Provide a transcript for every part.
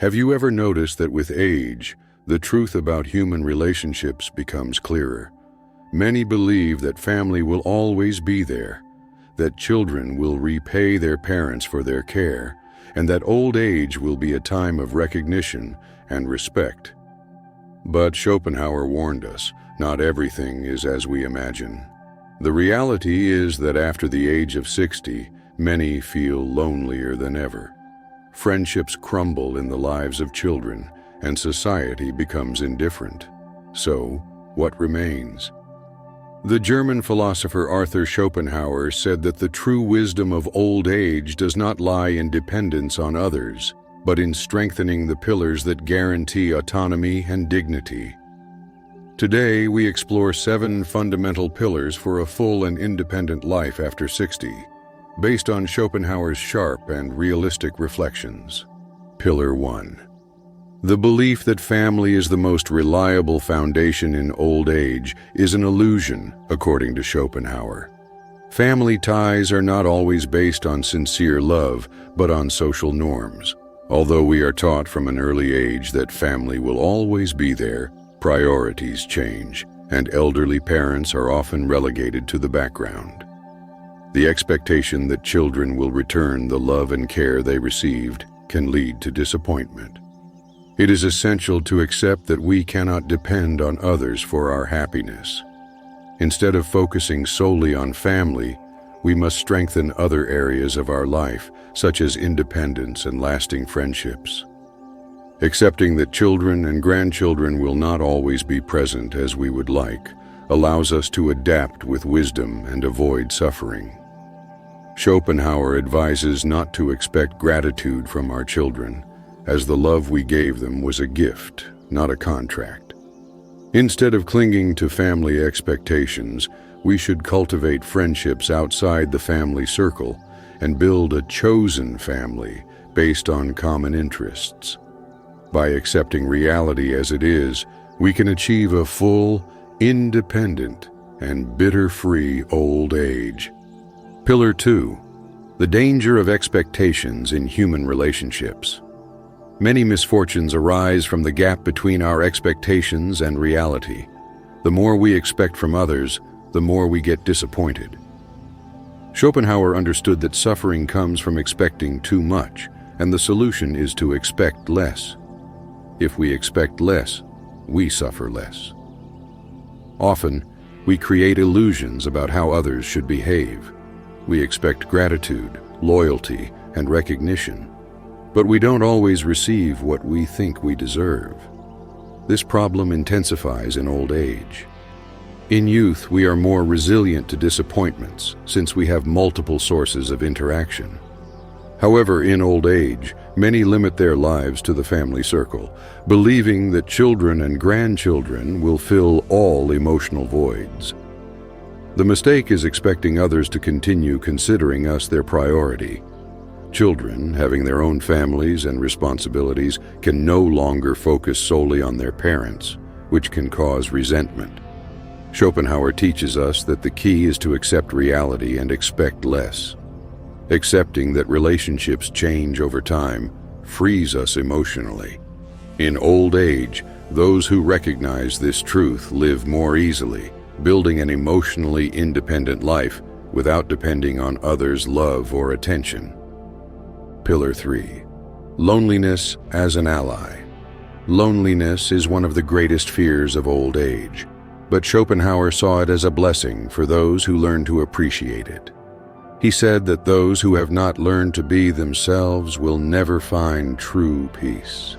Have you ever noticed that with age, the truth about human relationships becomes clearer? Many believe that family will always be there, that children will repay their parents for their care, and that old age will be a time of recognition and respect. But Schopenhauer warned us, not everything is as we imagine. The reality is that after the age of 60, many feel lonelier than ever. Friendships crumble in the lives of children, and society becomes indifferent. So, what remains? The German philosopher Arthur Schopenhauer said that the true wisdom of old age does not lie in dependence on others, but in strengthening the pillars that guarantee autonomy and dignity. Today, we explore 7 fundamental pillars for a full and independent life after 60, based on Schopenhauer's sharp and realistic reflections. Pillar 1. The belief that family is the most reliable foundation in old age is an illusion, according to Schopenhauer. Family ties are not always based on sincere love, but on social norms. Although we are taught from an early age that family will always be there, priorities change, and elderly parents are often relegated to the background. The expectation that children will return the love and care they received can lead to disappointment. It is essential to accept that we cannot depend on others for our happiness. Instead of focusing solely on family, we must strengthen other areas of our life, such as independence and lasting friendships. Accepting that children and grandchildren will not always be present as we would like allows us to adapt with wisdom and avoid suffering. Schopenhauer advises not to expect gratitude from our children, as the love we gave them was a gift, not a contract. Instead of clinging to family expectations, we should cultivate friendships outside the family circle and build a chosen family based on common interests. By accepting reality as it is, we can achieve a full, independent, and bitter-free old age. Pillar 2. The danger of expectations in human relationships. Many misfortunes arise from the gap between our expectations and reality. The more we expect from others, the more we get disappointed. Schopenhauer understood that suffering comes from expecting too much, and the solution is to expect less. If we expect less, we suffer less. Often, we create illusions about how others should behave. We expect gratitude, loyalty, and recognition, but we don't always receive what we think we deserve. This problem intensifies in old age. In youth, we are more resilient to disappointments since we have multiple sources of interaction. However, in old age, many limit their lives to the family circle, believing that children and grandchildren will fill all emotional voids. The mistake is expecting others to continue considering us their priority. Children, having their own families and responsibilities, can no longer focus solely on their parents, which can cause resentment. Schopenhauer teaches us that the key is to accept reality and expect less. Accepting that relationships change over time frees us emotionally. In old age, those who recognize this truth live more easily, building an emotionally independent life without depending on others' love or attention. Pillar 3. Loneliness as an ally. Loneliness is one of the greatest fears of old age, but Schopenhauer saw it as a blessing for those who learn to appreciate it. He said that those who have not learned to be themselves will never find true peace.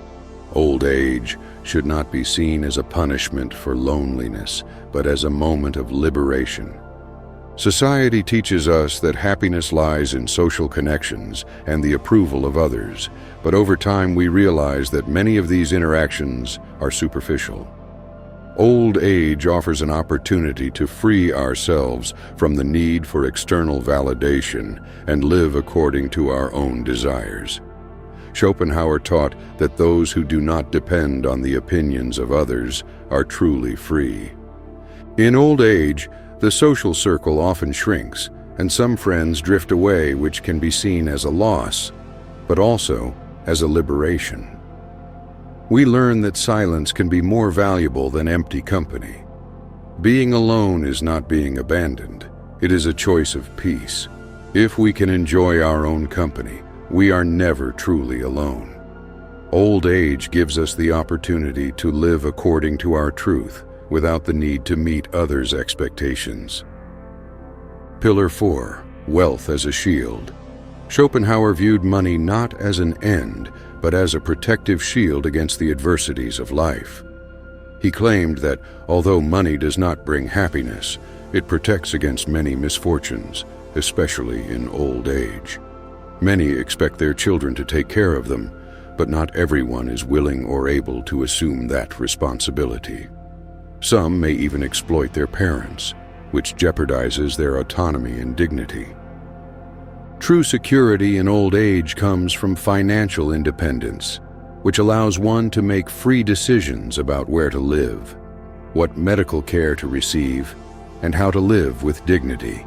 Old age should not be seen as a punishment for loneliness, but as a moment of liberation. Society teaches us that happiness lies in social connections and the approval of others, but over time we realize that many of these interactions are superficial. Old age offers an opportunity to free ourselves from the need for external validation and live according to our own desires. Schopenhauer taught that those who do not depend on the opinions of others are truly free. In old age, the social circle often shrinks, and some friends drift away, which can be seen as a loss, but also as a liberation. we learn that silence can be more valuable than empty company. Being alone is not being abandoned. It is a choice of peace. If we can enjoy our own company, we are never truly alone. Old age gives us the opportunity to live according to our truth without the need to meet others' expectations. Pillar 4. Wealth as a shield. Schopenhauer viewed money not as an end, but as a protective shield against the adversities of life. He claimed that although money does not bring happiness, it protects against many misfortunes, especially in old age. Many expect their children to take care of them, but not everyone is willing or able to assume that responsibility. Some may even exploit their parents, which jeopardizes their autonomy and dignity. True security in old age comes from financial independence, which allows one to make free decisions about where to live, what medical care to receive, and how to live with dignity.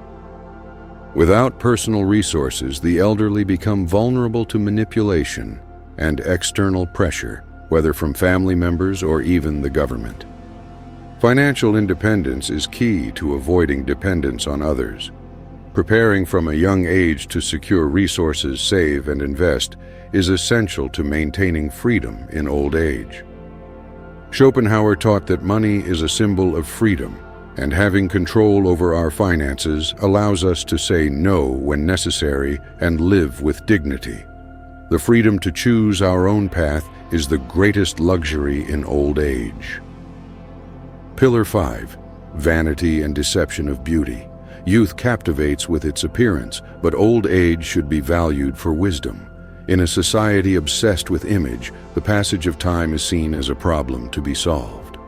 Without personal resources, the elderly become vulnerable to manipulation and external pressure, whether from family members or even the government. Financial independence is key to avoiding dependence on others. Preparing from a young age to secure resources, save, and invest is essential to maintaining freedom in old age. Schopenhauer taught that money is a symbol of freedom, and having control over our finances allows us to say no when necessary and live with dignity. The freedom to choose our own path is the greatest luxury in old age. Pillar 5. Vanity and deception of beauty. Youth captivates with its appearance, but old age should be valued for wisdom. In a society obsessed with image, the passage of time is seen as a problem to be solved.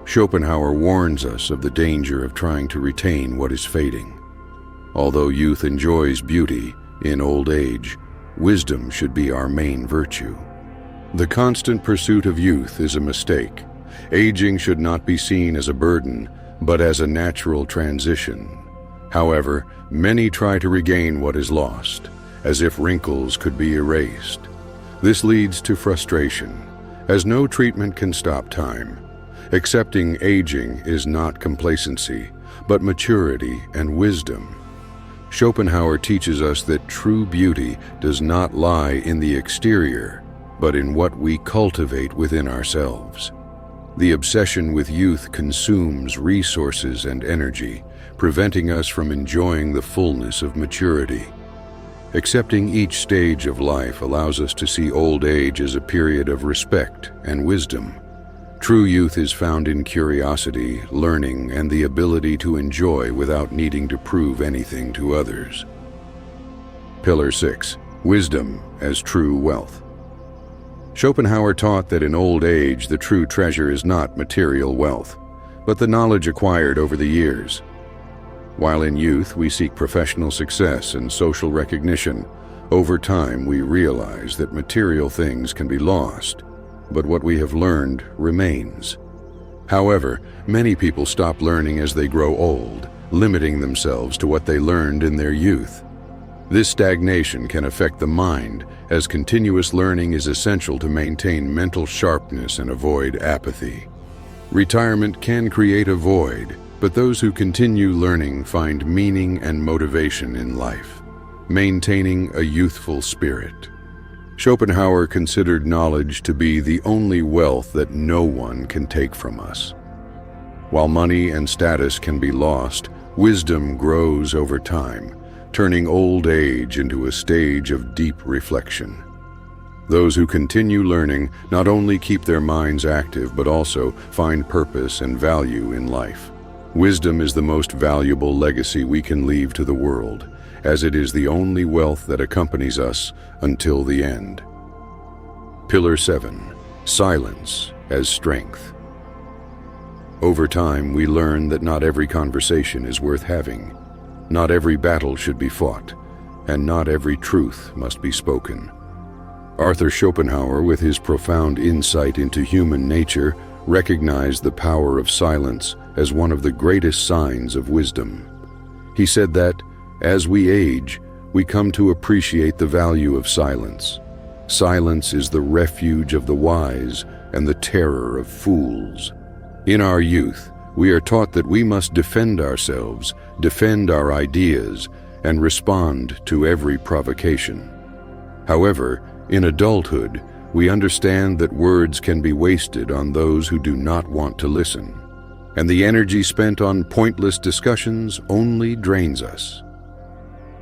Schopenhauer warns us of the danger of trying to retain what is fading. Although youth enjoys beauty, in old age, wisdom should be our main virtue. The constant pursuit of youth is a mistake. Aging should not be seen as a burden, but as a natural transition. However, many try to regain what is lost, as if wrinkles could be erased. This leads to frustration, as no treatment can stop time. Accepting aging is not complacency, but maturity and wisdom. Schopenhauer teaches us that true beauty does not lie in the exterior, but in what we cultivate within ourselves. The obsession with youth consumes resources and energy, preventing us from enjoying the fullness of maturity. Accepting each stage of life allows us to see old age as a period of respect and wisdom. True youth is found in curiosity, learning, and the ability to enjoy without needing to prove anything to others. Pillar 6. Wisdom as true wealth. Schopenhauer taught that in old age the true treasure is not material wealth, but the knowledge acquired over the years. While in youth we seek professional success and social recognition, over time we realize that material things can be lost, but what we have learned remains. However, many people stop learning as they grow old, limiting themselves to what they learned in their youth. This stagnation can affect the mind, as continuous learning is essential to maintain mental sharpness and avoid apathy. Retirement can create a void, but those who continue learning find meaning and motivation in life, maintaining a youthful spirit. Schopenhauer considered knowledge to be the only wealth that no one can take from us. While money and status can be lost, wisdom grows over time, turning old age into a stage of deep reflection. Those who continue learning not only keep their minds active but also find purpose and value in life. Wisdom is the most valuable legacy we can leave to the world, as it is the only wealth that accompanies us until the end. Pillar 7. Silence as strength. Over time, we learn that not every conversation is worth having, not every battle should be fought, and not every truth must be spoken. Arthur Schopenhauer, with his profound insight into human nature, recognized the power of silence as one of the greatest signs of wisdom. He said that, as we age, we come to appreciate the value of silence. Silence is the refuge of the wise and the terror of fools. In our youth, we are taught that we must defend ourselves, defend our ideas, and respond to every provocation. However, in adulthood, we understand that words can be wasted on those who do not want to listen, and the energy spent on pointless discussions only drains us.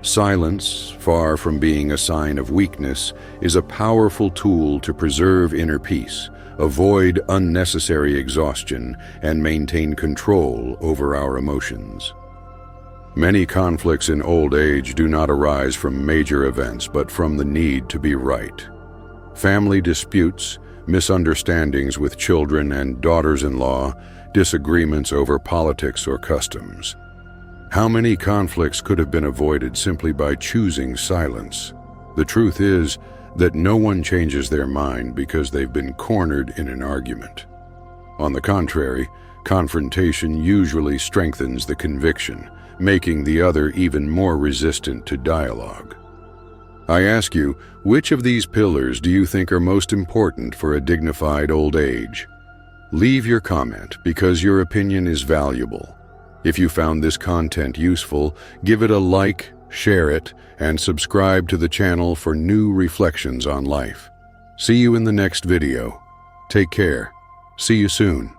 Silence, far from being a sign of weakness, is a powerful tool to preserve inner peace, avoid unnecessary exhaustion, and maintain control over our emotions. Many conflicts in old age do not arise from major events, but from the need to be right. Family disputes, misunderstandings with children and daughters-in-law, disagreements over politics or customs. How many conflicts could have been avoided simply by choosing silence? The truth is that no one changes their mind because they've been cornered in an argument. On the contrary, confrontation usually strengthens the conviction, making the other even more resistant to dialogue. I ask you, which of these pillars do you think are most important for a dignified old age? Leave your comment because your opinion is valuable. If you found this content useful, give it a like, share it, and subscribe to the channel for new reflections on life. See you in the next video. Take care. See you soon.